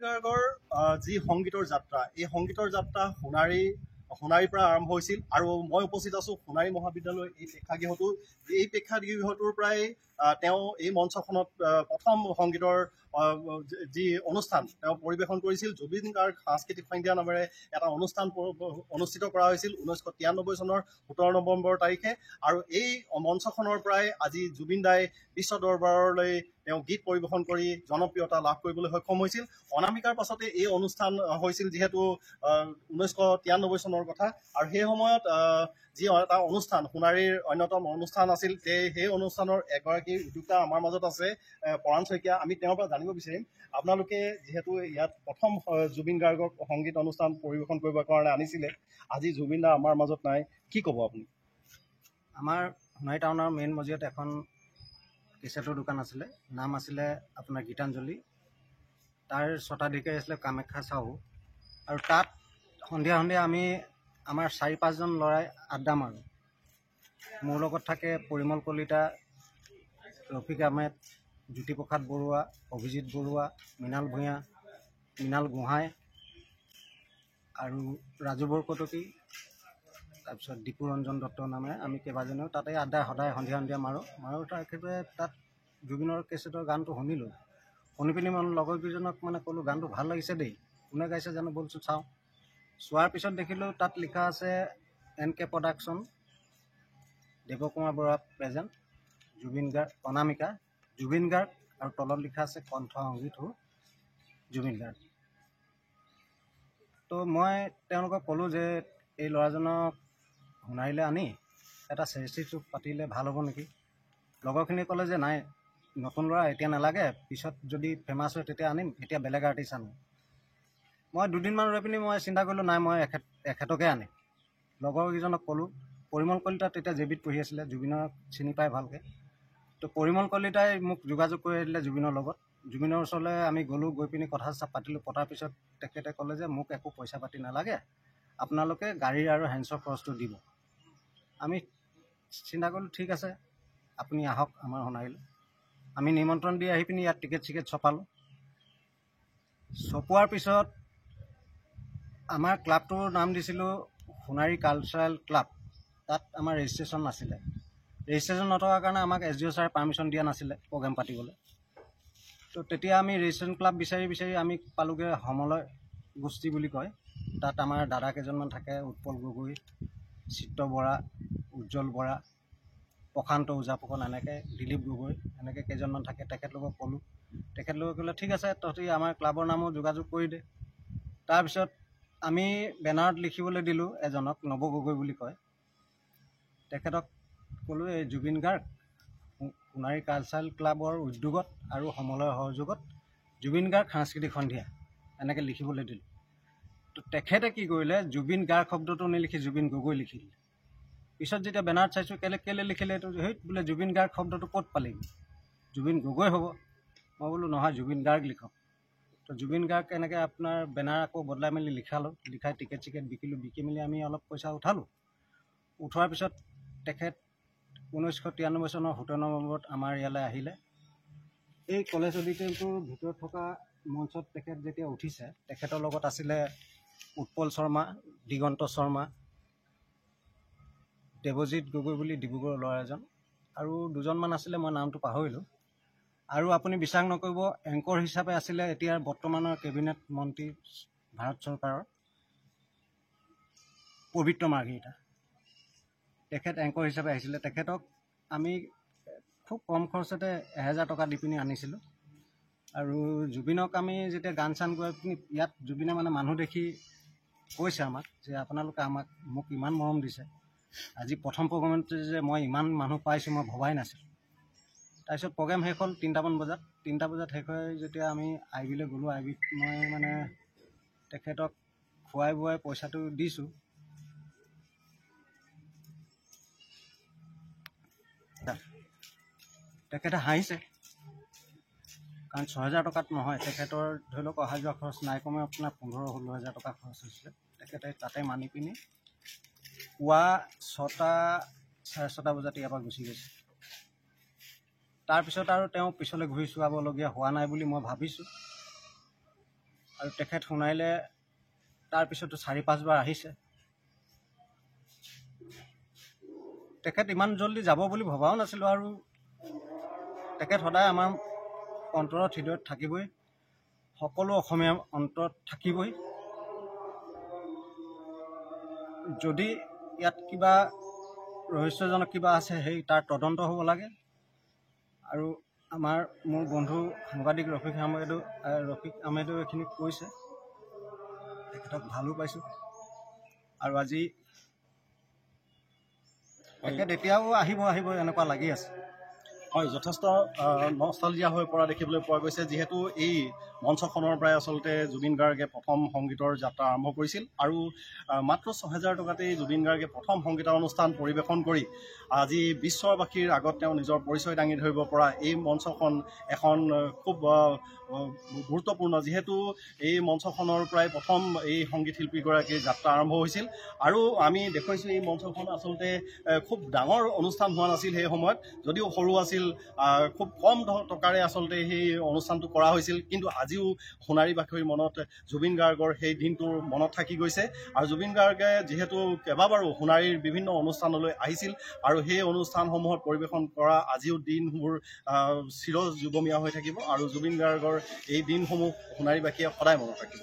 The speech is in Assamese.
গাৰ্গৰ যি সংগীতৰ যাত্ৰা, এই সংগীতৰ যাত্ৰা সোণাৰীৰ পৰা আৰম্ভ হৈছিল আৰু মই উপস্থিত আছোঁ সোণাৰী মহাবিদ্যালয় এই প্ৰেক্ষাগৃহটো। এই প্ৰেক্ষাগৃহটোৰ পৰাই তেওঁ এই মঞ্চখনত প্ৰথম সংগীতৰ যি অনুষ্ঠান তেওঁ পৰিৱেশন কৰিছিল। জুবিন গাৰ্গ সাংস্কৃতিক সন্ধ্যা নামেৰে এটা অনুষ্ঠান অনুষ্ঠিত কৰা হৈছিল 1993 চনৰ 17 নৱেম্বৰ তাৰিখে। আৰু এই মঞ্চখনৰ পৰাই আজি জুবিন দাই বিশ্ব দৰবাৰলৈ তেওঁ গীত পৰিৱেশন কৰি জনপ্ৰিয়তা লাভ কৰিবলৈ সক্ষম হৈছিল। অনামিকাৰ পাছতে এই অনুষ্ঠান হৈছিল, যিহেতু 1993 চনৰ কথা। আৰু সেই সময়ত যি এটা অনুষ্ঠান সোণাৰীৰ অন্যতম অনুষ্ঠান আছিল, সেই অনুষ্ঠানৰ এগৰাকী উদ্যোক্তা আমাৰ মাজত আছে, পৰাণ শইকীয়া। আমি তেওঁৰ পৰা জানিব বিচাৰিম, আপোনালোকে যিহেতু ইয়াত প্ৰথম জুবিন গাৰ্গক সংগীত অনুষ্ঠান পৰিৱেশন কৰিবৰ কাৰণে আনিছিলে, আজি জুবিন দা আমাৰ মাজত নাই, কি ক'ব আপুনি? আমাৰ সোণাৰী টাউনৰ মেইন মজিয়াত এখন কেছেটৰ দোকান আছিলে, নাম আছিলে আপোনাৰ গীতাঞ্জলি। তাৰ স্বত্বাধিকাৰী আছিলে কামাখ্যা চাহু। আৰু তাত সন্ধিয়া আমি আমাৰ 4-5জন ল'ৰাই আড্ডা মাৰোঁ। মোৰ লগত থাকে পৰিমল কলিতা, ৰফিক আহমেদ, জ্যোতিপ্ৰসাদ বৰুৱা, অভিজিত বৰুৱা, মৃণাল ভূঞা, মৃণাল গোহাঁই আৰু ৰাজু বৰকটকী, তাৰপিছত দীপুৰঞ্জন দত্ত নামে আমি কেইবাজনেও তাতে আড্ডা সদায় সন্ধিয়া মাৰোঁ। একেবাৰে তাত জুবিনৰ কেছেটৰ গানটো শুনি পিনি মই লগৰকেইজনক ক'লোঁ, গানটো ভাল লাগিছে দেই, কোনে গাইছে জানো, বলছোঁ চাওঁ। চোৱাৰ পিছত দেখিলোঁ তাত লিখা আছে NK production, Devkumar Barua present, Zubeen Garg, Anamika, Zubeen Garg, আৰু তলত লিখা আছে কণ্ঠ সংগীত জুবিন গাৰ্গ। তো মই তেওঁলোকক ক'লোঁ যে এই ল'ৰাজনক সোণাৰীলৈ আনি এটা চেৰিটি পাতিলে ভাল হ'ব নেকি। লগৰখিনিয়ে ক'লে যে নাই, নতুন ল'ৰা এতিয়া নালাগে, পিছত যদি ফেমাছ হয় তেতিয়া আনিম, এতিয়া বেলেগ আৰ্টিষ্ট আনো। মই দুদিনমান ৰৈ পিনি মই চিন্তা কৰিলোঁ, নাই মই এখেতকে আনিম। লগৰকেইজনক ক'লোঁ, পৰিমল কলিতা তেতিয়া জেবিত পঢ়ি আছিলে, জুবিনক চিনি পাই ভালকৈ। তো পৰিমল কলিতাই মোক যোগাযোগ কৰি দিলে জুবিনৰ লগত। জুবিনৰ ওচৰলৈ আমি গ'লোঁ, গৈ পিনি কথা পাতিলোঁ। পতাৰ পিছত তেখেতে ক'লে যে মোক একো পইচা পাতি নালাগে, আপোনালোকে গাড়ী আৰু হেণ্ডছৰ খৰচটো দিব। আমি চিন্তা কৰিলোঁ, ঠিক আছে আপুনি আহক আমাৰ সোণাৰীলৈ। আমি নিমন্ত্ৰণ দি আহি পিনি ইয়াত টিকেট ছপালোঁ। ছপোৱাৰ পিছত আমাৰ ক্লাবটোৰ নাম দিছিলোঁ সোণাৰী কালচাৰেল ক্লাব। তাত আমাৰ ৰেজিষ্ট্ৰেশ্যন নাছিলে। ৰেজিষ্ট্ৰেশ্যন নথকাৰ কাৰণে আমাক SDO ছাৰে পাৰ্মিশ্যন দিয়া নাছিলে প্ৰগ্ৰেম পাতিবলৈ। তো তেতিয়া আমি ৰেজিষ্ট্ৰেশ্যন ক্লাব বিচাৰি আমি পালোঁগৈ সমলয় গোষ্ঠী বুলি কয়। তাত আমাৰ দাদা কেইজনমান থাকে, উৎপল গগৈ, চিত্ৰ বৰা, উজ্জ্বল বৰা, প্ৰশান্ত ওজা ফুকন, এনেকৈ দিলীপ গগৈ, এনেকৈ কেইজনমান থাকে। তেখেতলোকক ক'লোঁ, তেখেতলোকে ক'লে ঠিক আছে, তহঁতি আমাৰ ক্লাবৰ নামো যোগাযোগ কৰি দে। তাৰপিছত আমি বেনাৰত লিখিবলৈ দিলোঁ এজনক, নৱ গগৈ বুলি কয়। তেখেতক ক'লোঁ, এই জুবিন গাৰ্গ সোণাৰী কালচাৰেল ক্লাবৰ উদ্যোগত আৰু সমলয়ৰ সহযোগত জুবিন গাৰ্গ সাংস্কৃতিক সন্ধিয়া, এনেকৈ লিখিবলৈ দিলোঁ। তো তেখেতে কি কৰিলে, জুবিন গাৰ্গ শব্দটো নিলিখি জুবিন গগৈ লিখি দিলে। পিছত যেতিয়া বেনাৰত চাইছোঁ, কেলৈ লিখিলে এইটো, বোলে জুবিন গাৰ্গ শব্দটো ক'ত পালেগৈ, জুবিন গগৈ হ'ব। মই বোলো নহয়, জুবিন গাৰ্গ লিখক। তো জুবিন গাৰ্গ এনেকৈ আপোনাৰ বেনাৰ আকৌ বদলাই মেলি লিখাই টিকেট বিকিলোঁ। বিকি মেলি আমি অলপ পইচা উঠালোঁ। উঠোৱাৰ পিছত তেখেত 1993 চনৰ 17 নৱেম্বৰত আমাৰ ইয়ালৈ আহিলে। এই কলেজ অডিটৰিয়ামটোৰ ভিতৰত থকা মঞ্চত তেখেত যেতিয়া উঠিছে, তেখেতৰ লগত আছিলে উৎপল শৰ্মা, দিগন্ত শৰ্মা, দেৱজিৎ গগৈ বুলি ডিব্ৰুগড়ৰ ল'ৰা এজন, আৰু দুজনমান আছিলে, মই নামটো পাহৰিলোঁ। আৰু আপুনি বিশ্বাস নকৰিব, এংকৰ হিচাপে আছিলে এতিয়াৰ বৰ্তমানৰ কেবিনেট মন্ত্ৰী ভাৰত চৰকাৰৰ পবিত্ৰ মাৰ্ঘেৰিটা। তেখেত এংকৰ হিচাপে আহিছিলে। তেখেতক আমি খুব কম খৰচতে 1000 টকা দি পিনি আনিছিলোঁ। আৰু জুবিনক আমি যেতিয়া গান চান গাই পিনি ইয়াত জুবিনে মানুহ দেখি কৈছে আমাক যে আপোনালোকে মোক ইমান মৰম দিছে, আজি প্ৰথম প্ৰগ্ৰেমতে যে মই ইমান মানুহ পাইছোঁ মই ভবাই নাছিলোঁ। তাৰপিছত প্ৰগ্ৰেম শেষ হ'ল 3টামান বজাত। 3টা বজাত শেষ হৈ যেতিয়া আমি IB-লৈ গ'লোঁ, IB-ত মই তেখেতক খুৱাই বোৱাই পইচাটো দিছোঁ। তেখেতে হাঁহিছে, কাৰণ 6000 টকাত নহয়, তেখেতৰ ধৰি লওক অহা যোৱা খৰচ নাই কমেও আপোনাৰ 15-16 হাজাৰ টকা খৰচ হৈছিলে। তেখেতে তাতে মানি পিনি পুৱা 6টা, 6:30 বজাত ইয়াৰ পৰা গুচি গৈছে। তাৰপিছত আৰু তেওঁ পিছলৈ ঘূৰি চোৱাবলগীয়া হোৱা নাই বুলি মই ভাবিছোঁ। আৰু তেখেত সোণাৰীলৈ তাৰপিছতো 4-5 বাৰ আহিছে। তেখেত ইমান জল্দি যাব বুলি ভবাও নাছিলোঁ, আৰু তেখেত সদায় আমাৰ অন্তৰত হৃদয়ত থাকিবই, সকলো অসমীয়া অন্তৰত থাকিবই। যদি ইয়াত কিবা ৰহস্যজনক কিবা আছে, সেই তাৰ তদন্ত হ'ব লাগে। আৰু মোৰ বন্ধু সাংবাদিক ৰফিক আহমেদেও এইখিনি কৈছে, তেখেতক ভালো পাইছোঁ। আৰু আজি তেখেত এতিয়াও আহিব এনেকুৱা লাগি আছে। হয়, যথেষ্ট নষ্টালজিয়া হৈ পৰা দেখিবলৈ পোৱা গৈছে, যিহেতু এই মঞ্চখনৰ পৰাই আচলতে জুবিন গাৰ্গে প্ৰথম সংগীতৰ যাত্ৰা আৰম্ভ কৰিছিল। আৰু মাত্ৰ 6,000 টকাতেই জুবিন গাৰ্গে প্ৰথম সংগীতানুষ্ঠান পৰিৱেশন কৰি আজি বিশ্ববাসীৰ আগত তেওঁ নিজৰ পৰিচয় দাঙি ধৰিব পৰা এই মঞ্চখন এখন খুব গুৰুত্বপূৰ্ণ, যিহেতু এই মঞ্চখনৰ পৰাই প্ৰথম এই সংগীত শিল্পীগৰাকীৰ যাত্ৰা আৰম্ভ হৈছিল। আৰু আমি দেখুৱাইছোঁ এই মঞ্চখন আচলতে খুব ডাঙৰ অনুষ্ঠান হোৱা নাছিল সেই সময়ত, যদিও সৰু আছিল, খুব কম টকাৰে আচলতে সেই অনুষ্ঠানটো কৰা হৈছিল। কিন্তু আজিও সোণাৰীবাসীৰ মনত জুবিন গাৰ্গৰ সেই দিনটো মনত থাকি গৈছে। আৰু জুবিন গাৰ্গে যিহেতু কেইবাবাৰো সোণাৰীৰ বিভিন্ন অনুষ্ঠানলৈ আহিছিল, আৰু সেই অনুষ্ঠানসমূহত পৰিৱেশন কৰা আজিও দিনবোৰ চিৰ যুগমীয়া হৈ থাকিব, আৰু জুবিন গাৰ্গৰ এই দিনসমূহ সোণাৰীবাসীয়ে সদায় মনত ৰাখিব।